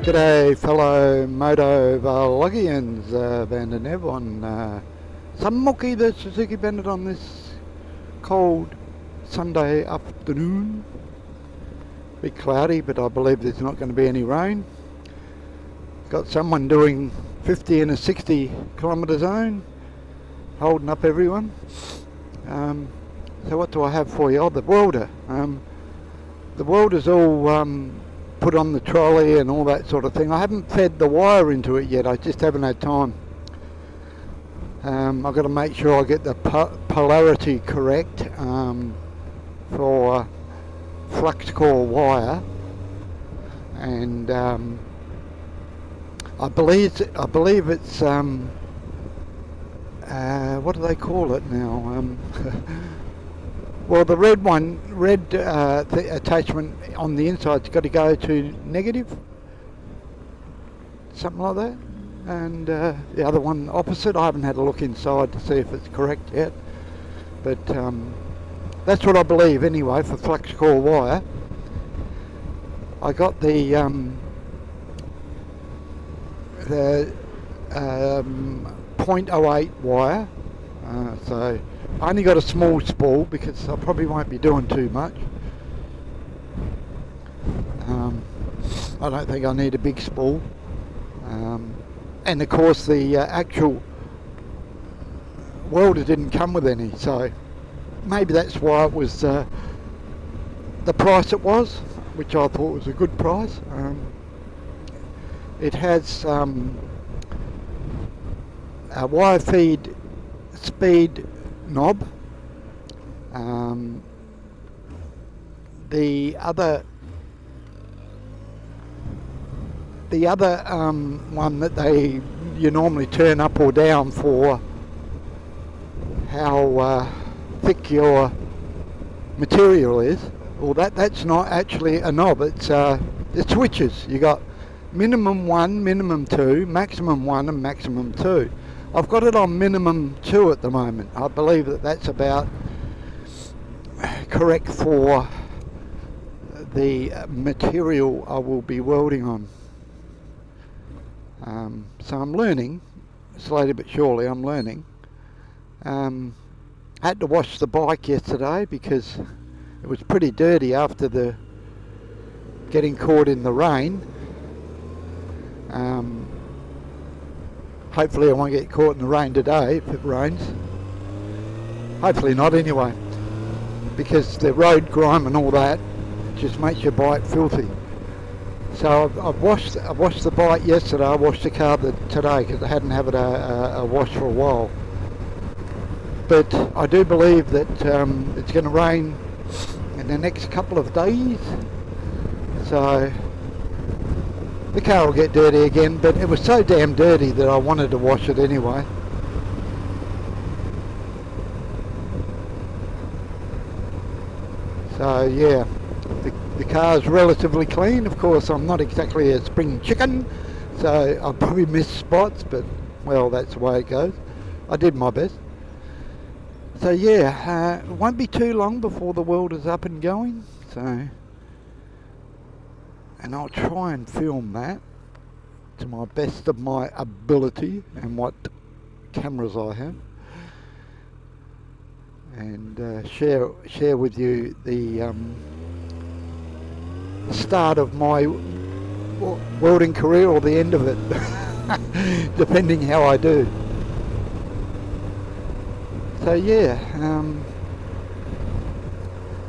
G'day fellow Moto Vlogians, Van der Nev on Sammoki the Suzuki Bandit on this cold Sunday afternoon. Bit cloudy, but I believe there's not going to be any rain. Got someone doing 50 in a 60 kilometre zone, holding up everyone. So what do I have for you? Oh, the welder. The welder's all put on the trolley and all that sort of thing. I haven't fed the wire into it yet, I just haven't had time. I've got to make sure I get the polarity correct for flux core wire, and I believe it's what do they call it now? Well, the red attachment on the inside's got to go to negative, something like that, and the other one opposite. I haven't had a look inside to see if it's correct yet, but that's what I believe anyway for flux core wire. I got the 0.08 wire, so I only got a small spool because I probably won't be doing too much. I don't think I need a big spool, and of course the actual welder didn't come with any, so maybe that's why it was the price it was, which I thought was a good price. It has a wire feed speed knob. The other one that you normally turn up or down for how thick your material is, well, that's not actually a knob. It's it switches. You got minimum 1, minimum 2, maximum 1 and maximum 2. I've got it on minimum 2 at the moment. I believe that's about correct for the material I will be welding on. So I'm learning, slowly but surely I'm learning. I had to wash the bike yesterday because it was pretty dirty after the getting caught in the rain. Hopefully I won't get caught in the rain today if it rains. Hopefully not anyway, because the road grime and all that just makes your bike filthy. So I've washed the bike yesterday. I washed the car today because I hadn't had a wash for a while. But I do believe that it's going to rain in the next couple of days, so the car will get dirty again, but it was so damn dirty that I wanted to wash it anyway. So yeah, the car's relatively clean. Of course, I'm not exactly a spring chicken, so I'll probably miss spots, but well, that's the way it goes. I did my best. So yeah, it won't be too long before the welder's up and going, so, and I'll try and film that to my best of my ability and what cameras I have, and share with you the start of my welding career or the end of it, depending how I do. So yeah,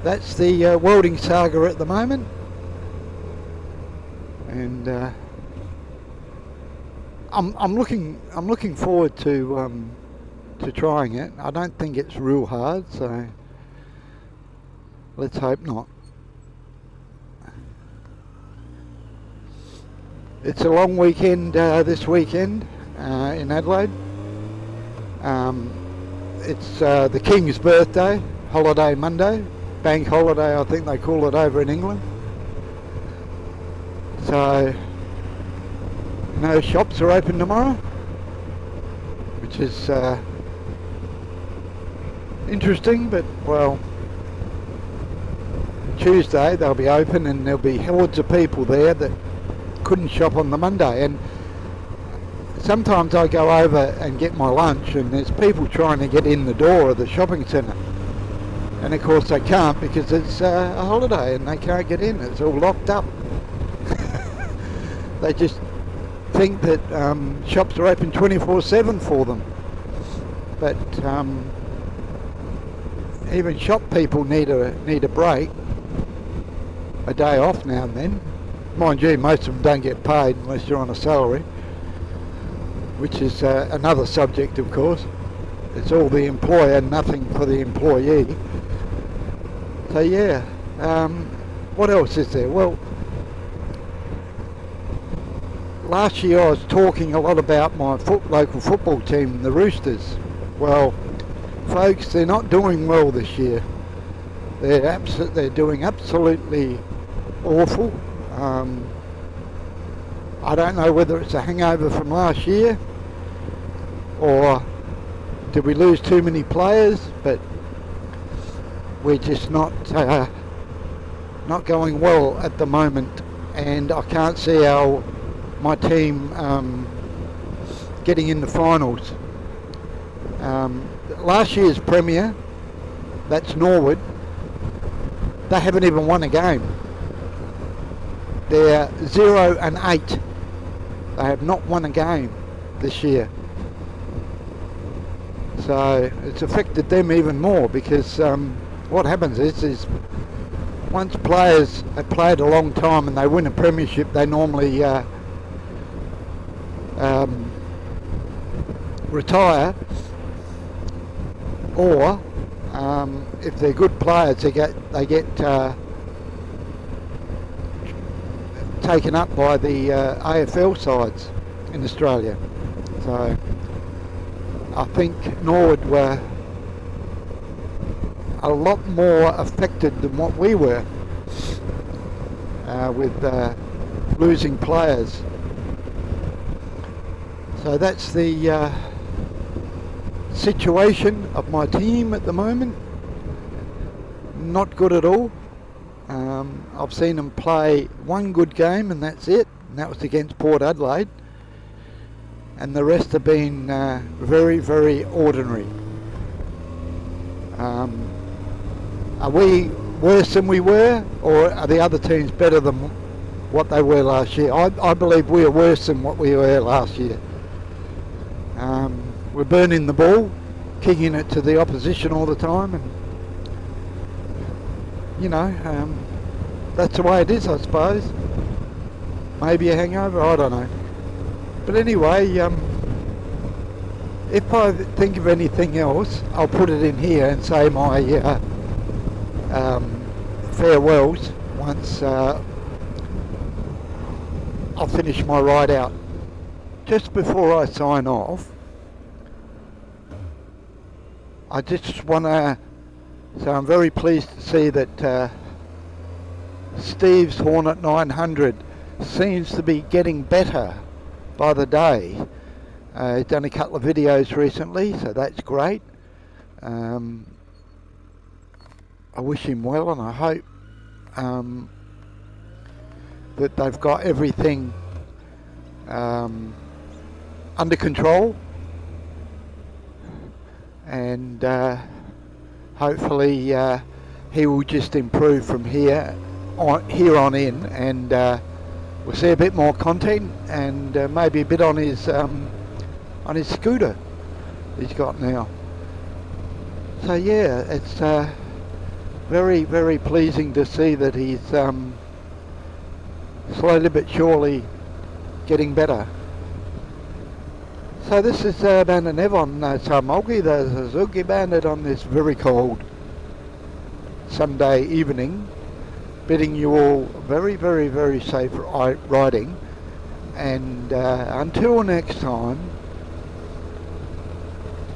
that's the welding saga at the moment, and I'm looking forward to trying it. I don't think it's real hard, so let's hope not. It's a long weekend this weekend in Adelaide. It's the King's birthday, holiday Monday, bank holiday I think they call it over in England. So no shops are open tomorrow, which is interesting, but well, Tuesday they'll be open and there'll be hordes of people there that couldn't shop on the Monday. And sometimes I go over and get my lunch and there's people trying to get in the door of the shopping centre. And of course they can't because it's a holiday and they can't get in. It's all locked up. They just think that shops are open 24/7 for them. But even shop people need a break, a day off now and then. Mind you, most of them don't get paid unless you're on a salary, which is another subject, of course. It's all the employer, nothing for the employee. So yeah, what else is there? Well, last year I was talking a lot about my local football team, the Roosters. Well, folks, they're not doing well this year. They're doing absolutely awful. I don't know whether it's a hangover from last year or did we lose too many players, but we're just not going well at the moment, and I can't see my team getting in the finals. Last year's premier, that's Norwood, they haven't even won a game. They're 0-8. They have not won a game this year. So it's affected them even more because what happens is once players have played a long time and they win a premiership, they normally retire, or if they're good players, they get taken up by the AFL sides in Australia. So I think Norwood were a lot more affected than what we were with losing players. So that's the situation of my team at the moment. Not good at all. I've seen them play one good game and that's it, and that was against Port Adelaide, and the rest have been very, very ordinary. Are we worse than we were, or are the other teams better than what they were last year? I believe we are worse than what we were last year. We're burning the ball, kicking it to the opposition all the time, and you know, that's the way it is, I suppose. Maybe a hangover, I don't know. But anyway, if I think of anything else, I'll put it in here and say my farewells once I'll finish my ride out. Just before I sign off, I just want to say I'm very pleased to see that Steve's Hornet 900 seems to be getting better by the day. He's done a couple of videos recently, so that's great. I wish him well, and I hope that they've got everything under control, and hopefully he will just improve from here on in, and we'll see a bit more content, and maybe a bit on his scooter he's got now. So yeah, it's very, very pleasing to see that he's slowly but surely getting better. So this is Bandit Nev on Samulki, the Suzuki Bandit, on this very cold Sunday evening, bidding you all very, very, very safe riding, and until next time,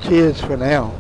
cheers for now.